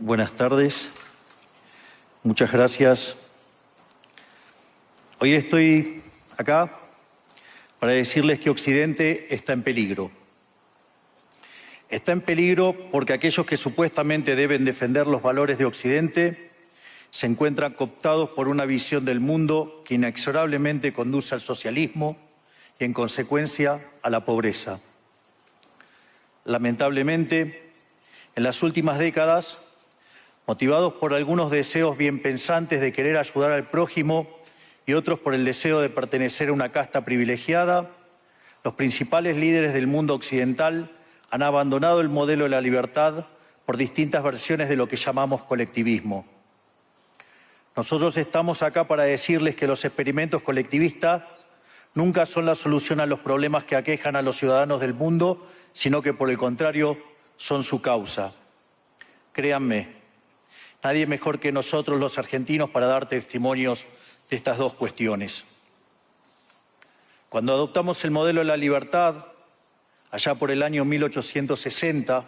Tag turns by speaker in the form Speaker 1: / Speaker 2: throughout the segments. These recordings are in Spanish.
Speaker 1: Buenas tardes. Muchas gracias. Hoy estoy acá para decirles que Occidente está en peligro. Está en peligro porque aquellos que supuestamente deben defender los valores de Occidente se encuentran cooptados por una visión del mundo que inexorablemente conduce al socialismo y, en consecuencia, a la pobreza. Lamentablemente, en las últimas décadas, motivados por algunos deseos bien pensantes de querer ayudar al prójimo y otros por el deseo de pertenecer a una casta privilegiada, los principales líderes del mundo occidental han abandonado el modelo de la libertad por distintas versiones de lo que llamamos colectivismo. Nosotros estamos acá para decirles que los experimentos colectivistas nunca son la solución a los problemas que aquejan a los ciudadanos del mundo, sino que, por el contrario, son su causa. Créanme, nadie mejor que nosotros los argentinos para dar testimonios de estas dos cuestiones. Cuando adoptamos el modelo de la libertad, allá por el año 1860,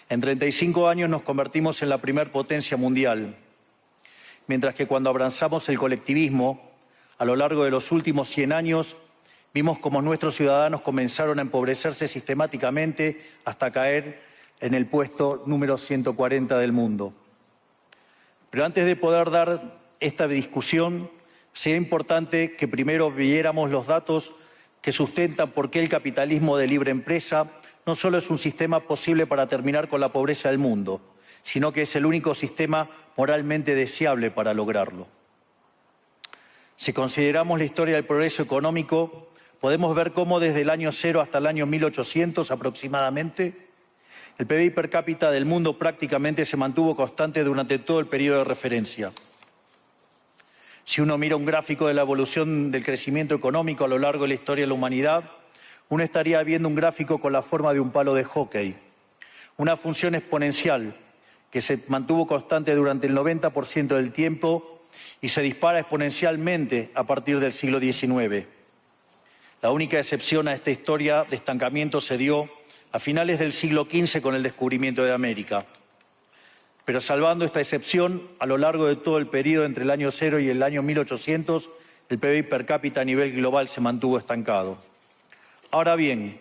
Speaker 1: en 35 años nos convertimos en la primer potencia mundial, mientras que cuando abrazamos el colectivismo, a lo largo de los últimos 100 años, vimos cómo nuestros ciudadanos comenzaron a empobrecerse sistemáticamente hasta caer en el puesto número 140 del mundo. Pero antes de poder dar esta discusión, sería importante que primero viéramos los datos que sustentan por qué el capitalismo de libre empresa no solo es un sistema posible para terminar con la pobreza del mundo, sino que es el único sistema moralmente deseable para lograrlo. Si consideramos la historia del progreso económico, podemos ver cómo desde el año 0 hasta el año 1800 aproximadamente, el PBI per cápita del mundo prácticamente se mantuvo constante durante todo el periodo de referencia. Si uno mira un gráfico de la evolución del crecimiento económico a lo largo de la historia de la humanidad, uno estaría viendo un gráfico con la forma de un palo de hockey, una función exponencial que se mantuvo constante durante el 90% del tiempo y se dispara exponencialmente a partir del siglo XIX. La única excepción a esta historia de estancamiento se dio a finales del siglo XV con el descubrimiento de América. Pero salvando esta excepción, a lo largo de todo el periodo entre el año 0 y el año 1800, el PBI per cápita a nivel global se mantuvo estancado. Ahora bien,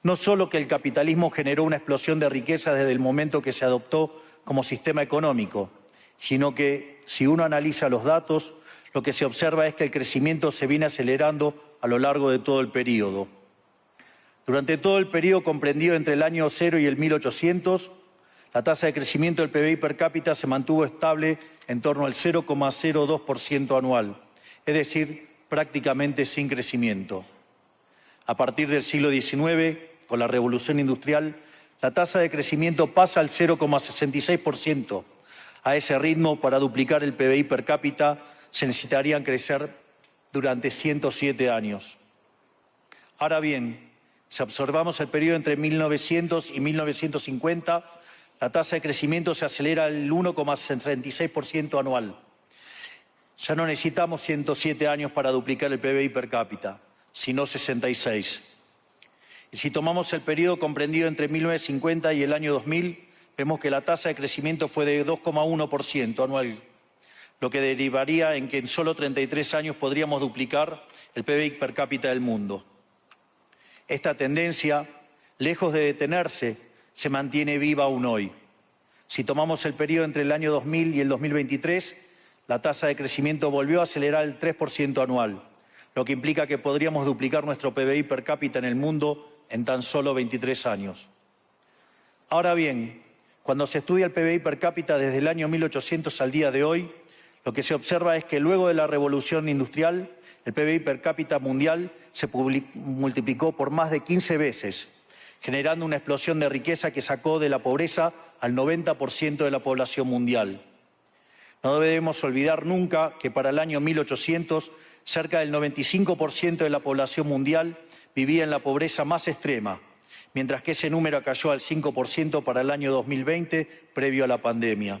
Speaker 1: no solo que el capitalismo generó una explosión de riqueza desde el momento que se adoptó como sistema económico, sino que, si uno analiza los datos, lo que se observa es que el crecimiento se viene acelerando a lo largo de todo el periodo. Durante todo el periodo comprendido entre el año 0 y el 1800, la tasa de crecimiento del PBI per cápita se mantuvo estable en torno al 0,02% anual, es decir, prácticamente sin crecimiento. A partir del siglo XIX, con la Revolución Industrial, la tasa de crecimiento pasa al 0,66%. A ese ritmo, para duplicar el PBI per cápita, se necesitarían crecer durante 107 años. Ahora bien, si observamos el periodo entre 1900 y 1950, la tasa de crecimiento se acelera al 1,66% anual. Ya no necesitamos 107 años para duplicar el PBI per cápita, sino 66. Y si tomamos el periodo comprendido entre 1950 y el año 2000, vemos que la tasa de crecimiento fue de 2,1% anual, lo que derivaría en que en solo 33 años podríamos duplicar el PBI per cápita del mundo. Esta tendencia, lejos de detenerse, se mantiene viva aún hoy. Si tomamos el periodo entre el año 2000 y el 2023, la tasa de crecimiento volvió a acelerar el 3% anual, lo que implica que podríamos duplicar nuestro PBI per cápita en el mundo en tan solo 23 años. Ahora bien, cuando se estudia el PBI per cápita desde el año 1800 al día de hoy, lo que se observa es que luego de la revolución industrial, el PBI per cápita mundial se multiplicó por más de 15 veces, generando una explosión de riqueza que sacó de la pobreza al 90% de la población mundial. No debemos olvidar nunca que para el año 1800, cerca del 95% de la población mundial vivía en la pobreza más extrema, mientras que ese número cayó al 5% para el año 2020, previo a la pandemia.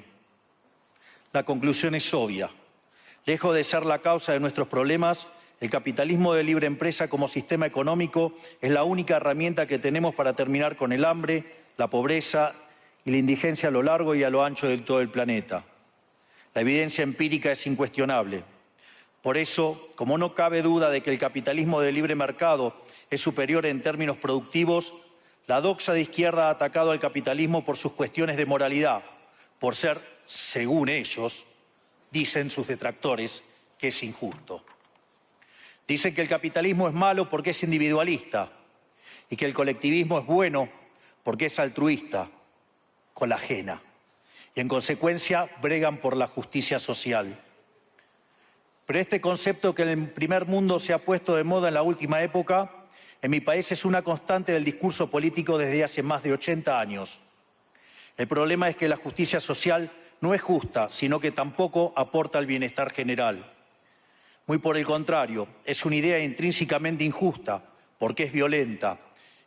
Speaker 1: La conclusión es obvia. Lejos de ser la causa de nuestros problemas, el capitalismo de libre empresa como sistema económico es la única herramienta que tenemos para terminar con el hambre, la pobreza y la indigencia a lo largo y a lo ancho de todo el planeta. La evidencia empírica es incuestionable. Por eso, como no cabe duda de que el capitalismo de libre mercado es superior en términos productivos, la doxa de izquierda ha atacado al capitalismo por sus cuestiones de moralidad, por ser, según ellos, dicen sus detractores, que es injusto. Dicen que el capitalismo es malo porque es individualista y que el colectivismo es bueno porque es altruista, con la ajena. Y en consecuencia bregan por la justicia social. Pero este concepto que en el primer mundo se ha puesto de moda en la última época, en mi país es una constante del discurso político desde hace más de 80 años. El problema es que la justicia social no es justa, sino que tampoco aporta al bienestar general. Muy por el contrario, es una idea intrínsecamente injusta, porque es violenta.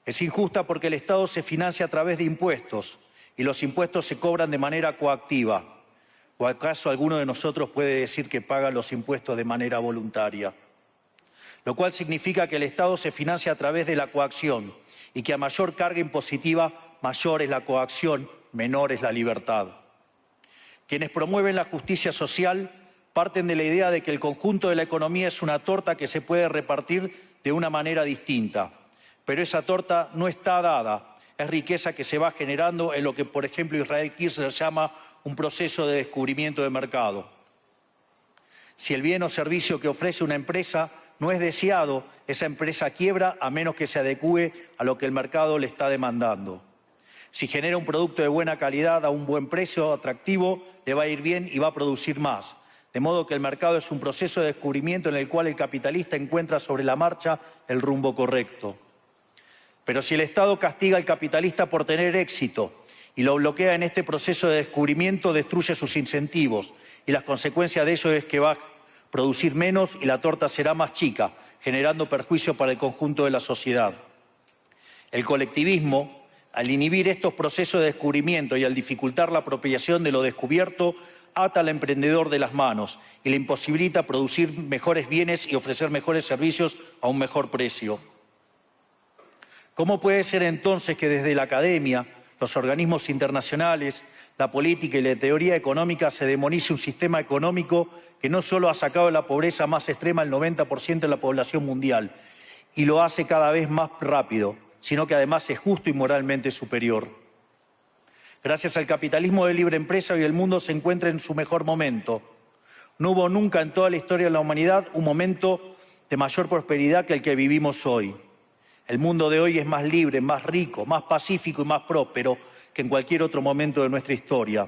Speaker 1: Es injusta porque el Estado se financia a través de impuestos y los impuestos se cobran de manera coactiva. ¿O acaso alguno de nosotros puede decir que paga los impuestos de manera voluntaria? Lo cual significa que el Estado se financia a través de la coacción y que a mayor carga impositiva, mayor es la coacción, menor es la libertad. Quienes promueven la justicia social parten de la idea de que el conjunto de la economía es una torta que se puede repartir de una manera distinta. Pero esa torta no está dada, es riqueza que se va generando en lo que, por ejemplo, Israel Kirzler llama un proceso de descubrimiento de mercado. Si el bien o servicio que ofrece una empresa no es deseado, esa empresa quiebra a menos que se adecúe a lo que el mercado le está demandando. Si genera un producto de buena calidad a un buen precio atractivo, le va a ir bien y va a producir más. De modo que el mercado es un proceso de descubrimiento en el cual el capitalista encuentra sobre la marcha el rumbo correcto. Pero si el Estado castiga al capitalista por tener éxito y lo bloquea en este proceso de descubrimiento, destruye sus incentivos y las consecuencias de ello es que va a producir menos y la torta será más chica, generando perjuicio para el conjunto de la sociedad. El colectivismo, al inhibir estos procesos de descubrimiento y al dificultar la apropiación de lo descubierto, ata al emprendedor de las manos y le imposibilita producir mejores bienes y ofrecer mejores servicios a un mejor precio. ¿Cómo puede ser entonces que desde la academia, los organismos internacionales, la política y la teoría económica se demonice un sistema económico que no solo ha sacado de la pobreza más extrema al 90% de la población mundial y lo hace cada vez más rápido, sino que además es justo y moralmente superior? Gracias al capitalismo de libre empresa, hoy el mundo se encuentra en su mejor momento. No hubo nunca en toda la historia de la humanidad un momento de mayor prosperidad que el que vivimos hoy. El mundo de hoy es más libre, más rico, más pacífico y más próspero que en cualquier otro momento de nuestra historia.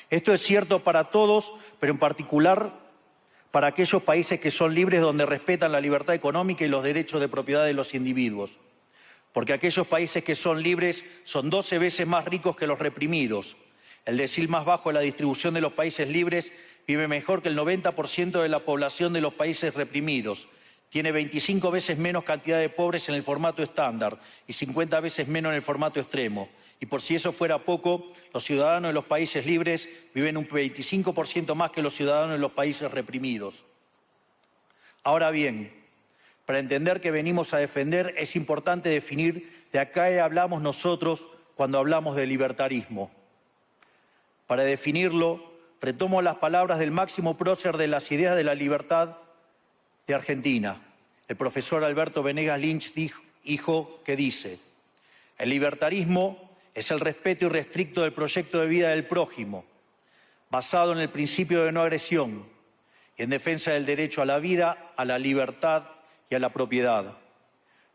Speaker 1: Esto es cierto para todos, pero en particular para aquellos países que son libres, donde respetan la libertad económica y los derechos de propiedad de los individuos. Porque aquellos países que son libres son 12 veces más ricos que los reprimidos. El decil más bajo de la distribución de los países libres vive mejor que el 90% de la población de los países reprimidos. Tiene 25 veces menos cantidad de pobres en el formato estándar y 50 veces menos en el formato extremo. Y por si eso fuera poco, los ciudadanos de los países libres viven un 25% más que los ciudadanos de los países reprimidos. Ahora bien, para entender que venimos a defender, es importante definir de a qué hablamos nosotros cuando hablamos de libertarismo. Para definirlo, retomo las palabras del máximo prócer de las ideas de la libertad de Argentina, el profesor Alberto Venegas Lynch, dijo que dice: el libertarismo es el respeto irrestricto del proyecto de vida del prójimo, basado en el principio de no agresión y en defensa del derecho a la vida, a la libertad y a la propiedad,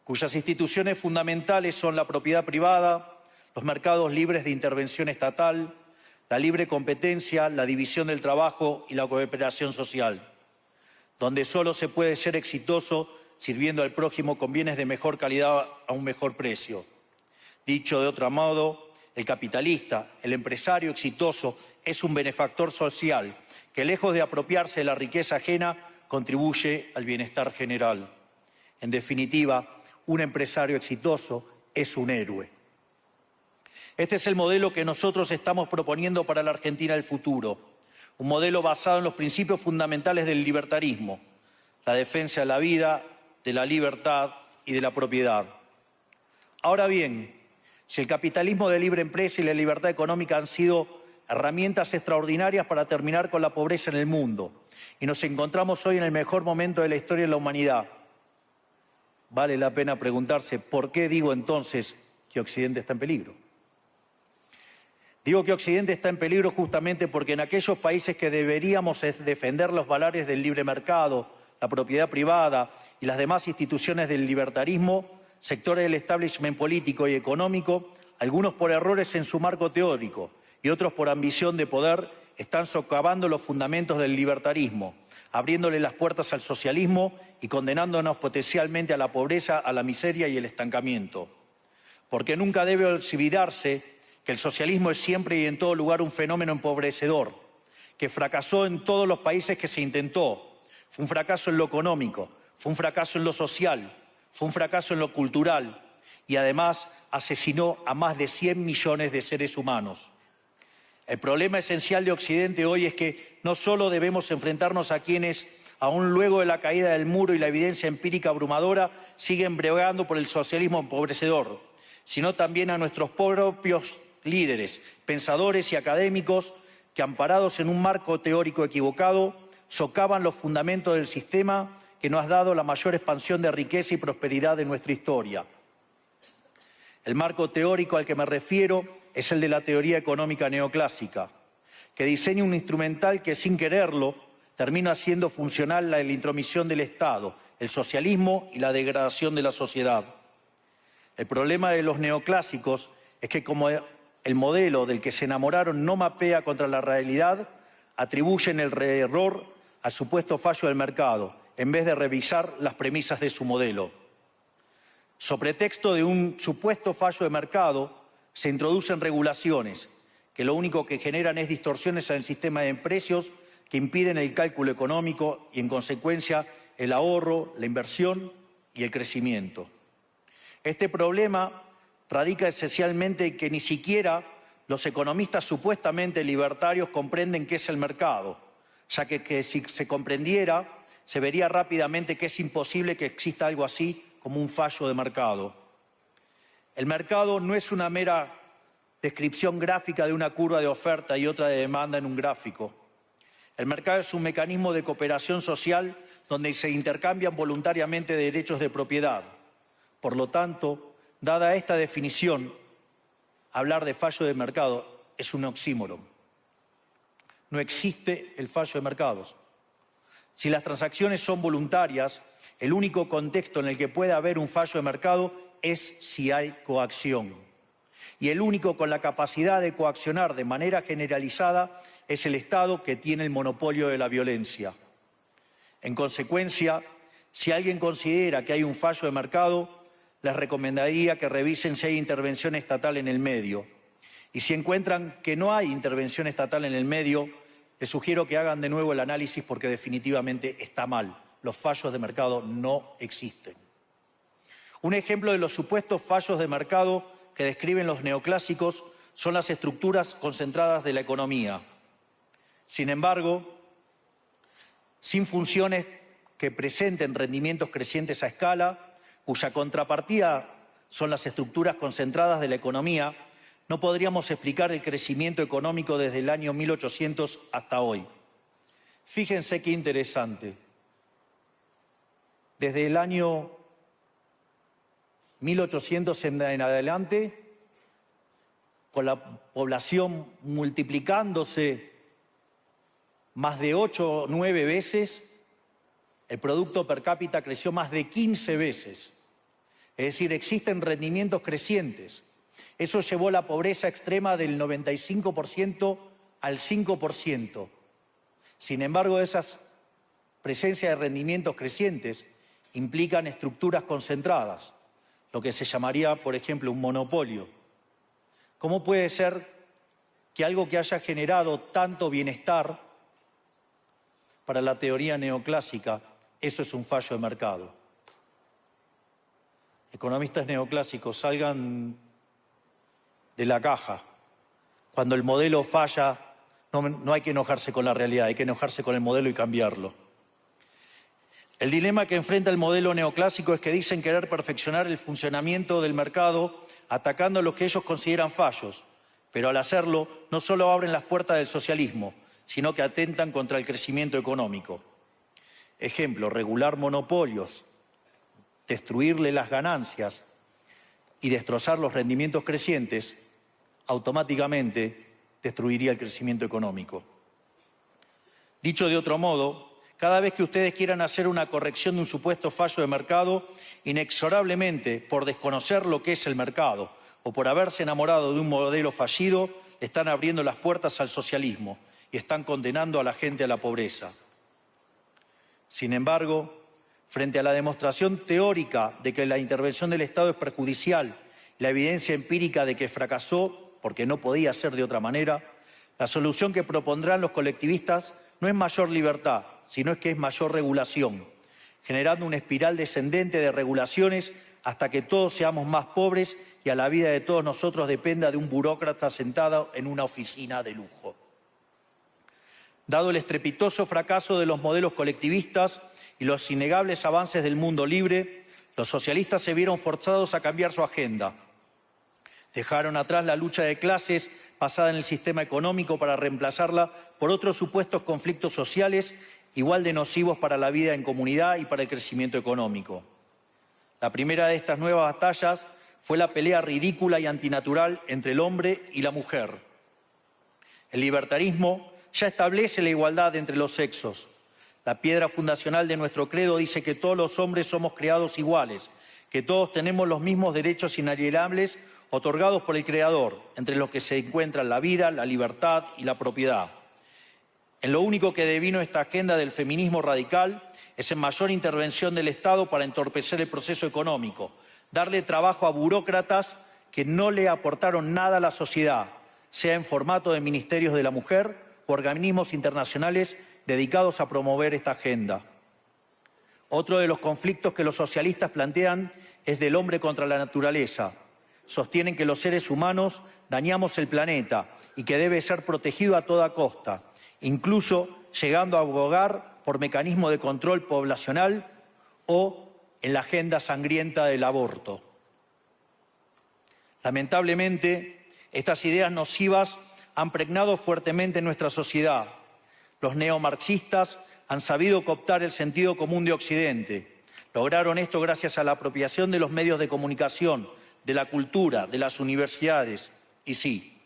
Speaker 1: cuyas instituciones fundamentales son la propiedad privada, los mercados libres de intervención estatal, la libre competencia, la división del trabajo y la cooperación social, donde solo se puede ser exitoso sirviendo al prójimo con bienes de mejor calidad a un mejor precio. Dicho de otro modo, el capitalista, el empresario exitoso, es un benefactor social que, lejos de apropiarse de la riqueza ajena, contribuye al bienestar general. En definitiva, un empresario exitoso es un héroe. Este es el modelo que nosotros estamos proponiendo para la Argentina del futuro. Un modelo basado en los principios fundamentales del libertarismo, la defensa de la vida, de la libertad y de la propiedad. Ahora bien, Si el capitalismo de libre empresa y la libertad económica han sido herramientas extraordinarias para terminar con la pobreza en el mundo, y nos encontramos hoy en el mejor momento de la historia de la humanidad, vale la pena preguntarse, ¿por qué digo entonces que Occidente está en peligro? Digo que Occidente está en peligro justamente porque en aquellos países que deberíamos defender los valores del libre mercado, la propiedad privada y las demás instituciones del libertarismo, sectores del establishment político y económico, algunos por errores en su marco teórico y otros por ambición de poder, están socavando los fundamentos del libertarismo, abriéndole las puertas al socialismo y condenándonos potencialmente a la pobreza, a la miseria y el estancamiento. Porque nunca debe olvidarse que el socialismo es siempre y en todo lugar un fenómeno empobrecedor, que fracasó en todos los países que se intentó. Fue un fracaso en lo económico, fue un fracaso en lo social, fue un fracaso en lo cultural y además asesinó a más de 100 millones de seres humanos. El problema esencial de Occidente hoy es que no solo debemos enfrentarnos a quienes, aún luego de la caída del muro y la evidencia empírica abrumadora, siguen bregando por el socialismo empobrecedor, sino también a nuestros propios líderes, pensadores y académicos que, amparados en un marco teórico equivocado, socavan los fundamentos del sistema que nos ha dado la mayor expansión de riqueza y prosperidad de nuestra historia. El marco teórico al que me refiero es el de la teoría económica neoclásica, que diseña un instrumental que, sin quererlo, termina haciendo funcional la intromisión del Estado, el socialismo y la degradación de la sociedad. El problema de los neoclásicos es que, como el modelo del que se enamoraron no mapea contra la realidad, atribuyen el error al supuesto fallo del mercado, en vez de revisar las premisas de su modelo. Sobre pretexto de un supuesto fallo de mercado, se introducen regulaciones que lo único que generan es distorsiones en el sistema de precios que impiden el cálculo económico y, en consecuencia, el ahorro, la inversión y el crecimiento. Este problema radica esencialmente en que ni siquiera los economistas supuestamente libertarios comprenden qué es el mercado, ya que si se comprendiera, se vería rápidamente que es imposible que exista algo así como un fallo de mercado. El mercado no es una mera descripción gráfica de una curva de oferta y otra de demanda en un gráfico. El mercado es un mecanismo de cooperación social donde se intercambian voluntariamente derechos de propiedad. Por lo tanto, dada esta definición, hablar de fallo de mercado es un oxímoron. No existe el fallo de mercados. Si las transacciones son voluntarias, el único contexto en el que puede haber un fallo de mercado es si hay coacción. Y el único con la capacidad de coaccionar de manera generalizada es el Estado, que tiene el monopolio de la violencia. En consecuencia, si alguien considera que hay un fallo de mercado, les recomendaría que revisen si hay intervención estatal en el medio. Y si encuentran que no hay intervención estatal en el medio, les sugiero que hagan de nuevo el análisis porque definitivamente está mal. Los fallos de mercado no existen. Un ejemplo de los supuestos fallos de mercado que describen los neoclásicos son las estructuras concentradas de la economía. Sin embargo, sin funciones que presenten rendimientos crecientes a escala, cuya contrapartida son las estructuras concentradas de la economía, no podríamos explicar el crecimiento económico desde el año 1800 hasta hoy. Fíjense qué interesante. Desde el año 1800 en adelante, con la población multiplicándose más de 8 o 9 veces, el producto per cápita creció más de 15 veces. Es decir, existen rendimientos crecientes. Eso llevó la pobreza extrema del 95% al 5%. Sin embargo, esas presencias de rendimientos crecientes implican estructuras concentradas, lo que se llamaría, por ejemplo, un monopolio. ¿Cómo puede ser que algo que haya generado tanto bienestar para la teoría neoclásica, eso es un fallo de mercado? Economistas neoclásicos, salgan de la caja. Cuando el modelo falla, no hay que enojarse con la realidad, hay que enojarse con el modelo y cambiarlo. El dilema que enfrenta el modelo neoclásico es que dicen querer perfeccionar el funcionamiento del mercado atacando lo que ellos consideran fallos, pero al hacerlo no solo abren las puertas del socialismo, sino que atentan contra el crecimiento económico. Ejemplo, regular monopolios, destruirle las ganancias y destrozar los rendimientos crecientes, automáticamente destruiría el crecimiento económico. Dicho de otro modo, cada vez que ustedes quieran hacer una corrección de un supuesto fallo de mercado, inexorablemente, por desconocer lo que es el mercado o por haberse enamorado de un modelo fallido, están abriendo las puertas al socialismo y están condenando a la gente a la pobreza. Sin embargo, frente a la demostración teórica de que la intervención del Estado es perjudicial, la evidencia empírica de que fracasó porque no podía ser de otra manera, la solución que propondrán los colectivistas no es mayor libertad, sino que es mayor regulación, generando una espiral descendente de regulaciones hasta que todos seamos más pobres y a la vida de todos nosotros dependa de un burócrata sentado en una oficina de lujo. Dado el estrepitoso fracaso de los modelos colectivistas y los innegables avances del mundo libre, los socialistas se vieron forzados a cambiar su agenda. Dejaron atrás la lucha de clases basada en el sistema económico para reemplazarla por otros supuestos conflictos sociales igual de nocivos para la vida en comunidad y para el crecimiento económico. La primera de estas nuevas batallas fue la pelea ridícula y antinatural entre el hombre y la mujer. El libertarismo ya establece la igualdad entre los sexos. La piedra fundacional de nuestro credo dice que todos los hombres somos creados iguales, que todos tenemos los mismos derechos inalienables otorgados por el Creador, entre los que se encuentran la vida, la libertad y la propiedad. En lo único que devino esta agenda del feminismo radical es en mayor intervención del Estado para entorpecer el proceso económico, darle trabajo a burócratas que no le aportaron nada a la sociedad, sea en formato de ministerios de la mujer o organismos internacionales dedicados a promover esta agenda. Otro de los conflictos que los socialistas plantean es del hombre contra la naturaleza. Sostienen que los seres humanos dañamos el planeta y que debe ser protegido a toda costa, incluso llegando a abogar por mecanismos de control poblacional o en la agenda sangrienta del aborto. Lamentablemente, estas ideas nocivas han pregnado fuertemente en nuestra sociedad. Los neomarxistas han sabido cooptar el sentido común de Occidente. Lograron esto gracias a la apropiación de los medios de comunicación, de la cultura, de las universidades y sí,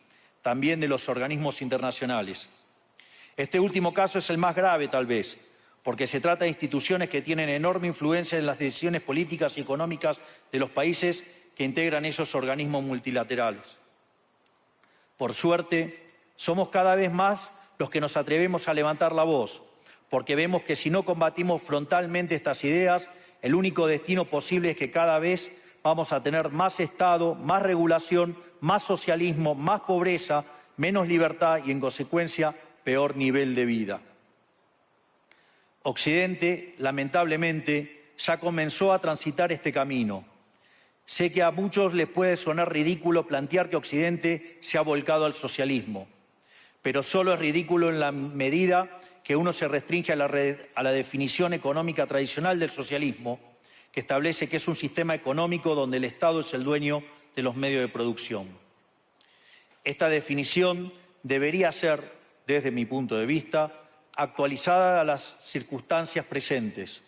Speaker 1: también de los organismos internacionales. Este último caso es el más grave tal vez, porque se trata de instituciones que tienen enorme influencia en las decisiones políticas y económicas de los países que integran esos organismos multilaterales. Por suerte, somos cada vez más los que nos atrevemos a levantar la voz, porque vemos que si no combatimos frontalmente estas ideas, el único destino posible es que cada vez vamos a tener más Estado, más regulación, más socialismo, más pobreza, menos libertad y, en consecuencia, peor nivel de vida. Occidente, lamentablemente, ya comenzó a transitar este camino. Sé que a muchos les puede sonar ridículo plantear que Occidente se ha volcado al socialismo, pero solo es ridículo en la medida que uno se restringe a la definición económica tradicional del socialismo, que establece que es un sistema económico donde el Estado es el dueño de los medios de producción. Esta definición debería ser, desde mi punto de vista, actualizada a las circunstancias presentes.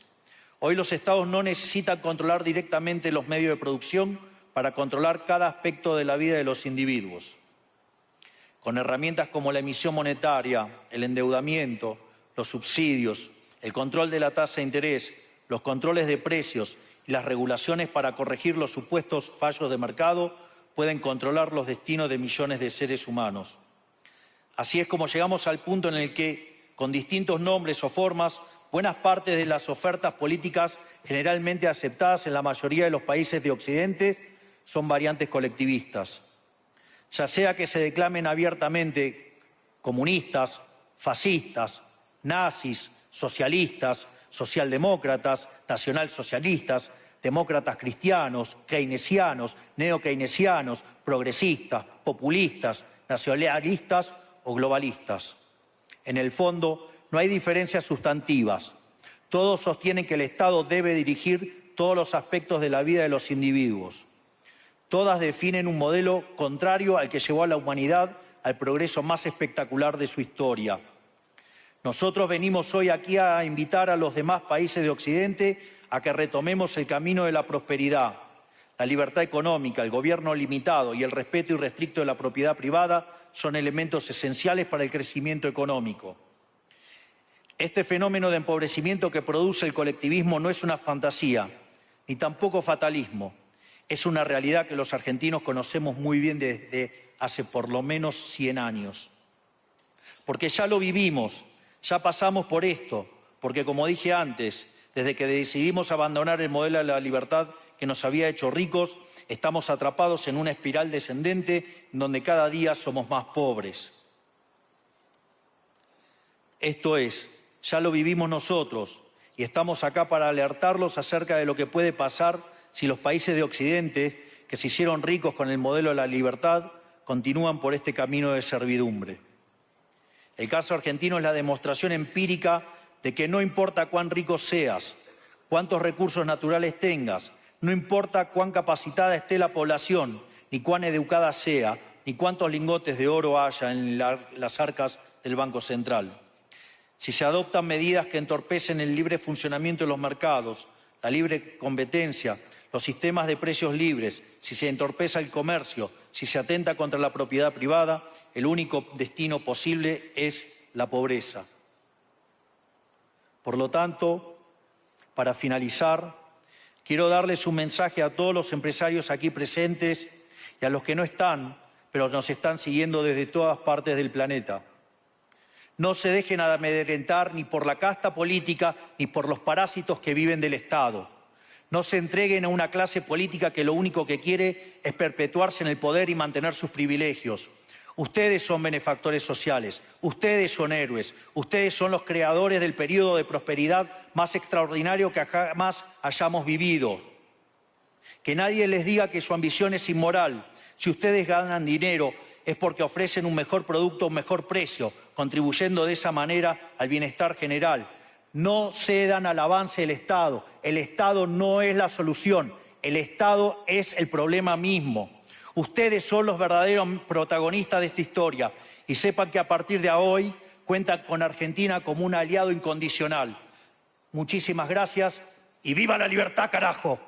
Speaker 1: Hoy los Estados no necesitan controlar directamente los medios de producción para controlar cada aspecto de la vida de los individuos. Con herramientas como la emisión monetaria, el endeudamiento, los subsidios, el control de la tasa de interés, los controles de precios y las regulaciones para corregir los supuestos fallos de mercado pueden controlar los destinos de millones de seres humanos. Así es como llegamos al punto en el que, con distintos nombres o formas, buenas partes de las ofertas políticas generalmente aceptadas en la mayoría de los países de Occidente son variantes colectivistas. Ya sea que se declamen abiertamente comunistas, fascistas, nazis, socialistas, socialdemócratas, nacionalsocialistas, demócratas cristianos, keynesianos, neokeynesianos, progresistas, populistas, nacionalistas o globalistas. En el fondo, no hay diferencias sustantivas. Todos sostienen que el Estado debe dirigir todos los aspectos de la vida de los individuos. Todas definen un modelo contrario al que llevó a la humanidad al progreso más espectacular de su historia. Nosotros venimos hoy aquí a invitar a los demás países de Occidente a que retomemos el camino de la prosperidad. La libertad económica, el gobierno limitado y el respeto irrestricto de la propiedad privada son elementos esenciales para el crecimiento económico. Este fenómeno de empobrecimiento que produce el colectivismo no es una fantasía, ni tampoco fatalismo. Es una realidad que los argentinos conocemos muy bien desde hace por lo menos 100 años. Porque ya lo vivimos, ya pasamos por esto, porque como dije antes, desde que decidimos abandonar el modelo de la libertad que nos había hecho ricos, estamos atrapados en una espiral descendente en donde cada día somos más pobres. Esto es, ya lo vivimos nosotros y estamos acá para alertarlos acerca de lo que puede pasar si los países de Occidente, que se hicieron ricos con el modelo de la libertad, continúan por este camino de servidumbre. El caso argentino es la demostración empírica de que no importa cuán rico seas, cuántos recursos naturales tengas, no importa cuán capacitada esté la población, ni cuán educada sea, ni cuántos lingotes de oro haya en las arcas del Banco Central. Si se adoptan medidas que entorpecen el libre funcionamiento de los mercados, la libre competencia, los sistemas de precios libres, si se entorpece el comercio, si se atenta contra la propiedad privada, el único destino posible es la pobreza. Por lo tanto, para finalizar, quiero darles un mensaje a todos los empresarios aquí presentes y a los que no están, pero nos están siguiendo desde todas partes del planeta. No se dejen amedrentar ni por la casta política ni por los parásitos que viven del Estado. No se entreguen a una clase política que lo único que quiere es perpetuarse en el poder y mantener sus privilegios. Ustedes son benefactores sociales, ustedes son héroes, ustedes son los creadores del periodo de prosperidad más extraordinario que jamás hayamos vivido. Que nadie les diga que su ambición es inmoral. Si ustedes ganan dinero es porque ofrecen un mejor producto a un mejor precio, contribuyendo de esa manera al bienestar general. No cedan al avance del Estado. El Estado no es la solución. El Estado es el problema mismo. Ustedes son los verdaderos protagonistas de esta historia y sepan que a partir de hoy cuentan con Argentina como un aliado incondicional. Muchísimas gracias y ¡viva la libertad, carajo!